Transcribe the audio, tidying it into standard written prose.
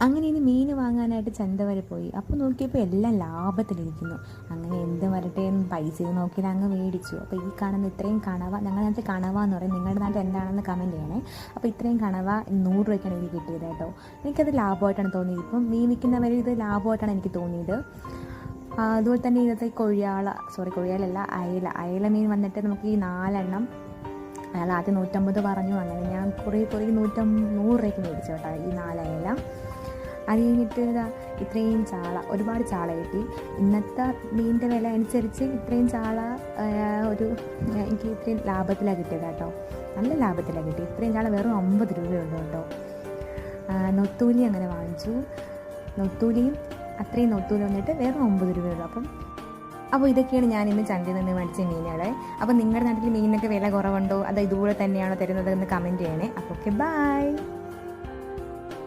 അങ്ങനെ ഇനി മീൻ വാങ്ങാനായിട്ട് ചന്ത വരെ പോയി. അപ്പോൾ നോക്കിയപ്പോൾ എല്ലാം ലാഭത്തിലിരിക്കുന്നു. അങ്ങനെ എന്ത് വരട്ടെ എന്ന് പൈസ നോക്കിയാൽ അങ്ങ് മേടിച്ചു. അപ്പോൾ ഈ കാണുന്ന ഇത്രയും കണവ, ഞങ്ങളുടെ നാട്ടിൽ കണവ എന്ന് പറയും, നിങ്ങളുടെ നാട്ടിൽ എന്താണെന്ന് കമൻറ്റ് ചെയ്യണേ. അപ്പോൾ ഇത്രയും കണവ 100 രൂപയ്ക്കാണ് എനിക്ക് കിട്ടിയത് കേട്ടോ. എനിക്കത് ലാഭമായിട്ടാണ് തോന്നിയത്. ഇപ്പം മീൻ വിൽക്കുന്നവർ ഇത് ലാഭമായിട്ടാണ് എനിക്ക് തോന്നിയത്. അതുപോലെ തന്നെ ഇന്നത്തെ കൊഴിയാലല്ല, അയല മീൻ വന്നിട്ട് നമുക്ക് ഈ 4 എണ്ണം അയാൾ ആദ്യം 150 പറഞ്ഞു. അങ്ങനെ ഞാൻ കുറേ 100 രൂപയ്ക്ക് മേടിച്ചു കേട്ടോ ഈ 4 അയല. അത് കഴിഞ്ഞിട്ട് ഇത്രയും ചാള, ഒരുപാട് ചാള കിട്ടി. ഇന്നത്തെ മീനിൻ്റെ വില അനുസരിച്ച് ഇത്രയും ചാള എനിക്ക് ഇത്രയും ലാഭത്തിലാണ് കിട്ടിയത് കേട്ടോ. നല്ല ലാഭത്തിലാണ് കിട്ടി. ഇത്രയും ചാള വെറും 50 രൂപയുള്ളൂ കേട്ടോ. നൊത്തൂലി അങ്ങനെ വാങ്ങിച്ചു. അത്രയും നൊത്തൂലി വന്നിട്ട് വെറും 50 രൂപയുള്ളൂ. അപ്പോൾ ഇതൊക്കെയാണ് ഞാൻ ഇന്ന് ചന്തയിൽ നിന്ന് മേടിച്ച മീനുകൾ. അപ്പോൾ നിങ്ങളുടെ നാട്ടിൽ മീനിനൊക്കെ വില കുറവുണ്ടോ അതോ ഇതുപോലെ തന്നെയാണോ തരുന്നത് എന്ന് കമൻറ്റ് ചെയ്യണേ. അപ്പോൾ ഓക്കെ, ബൈ.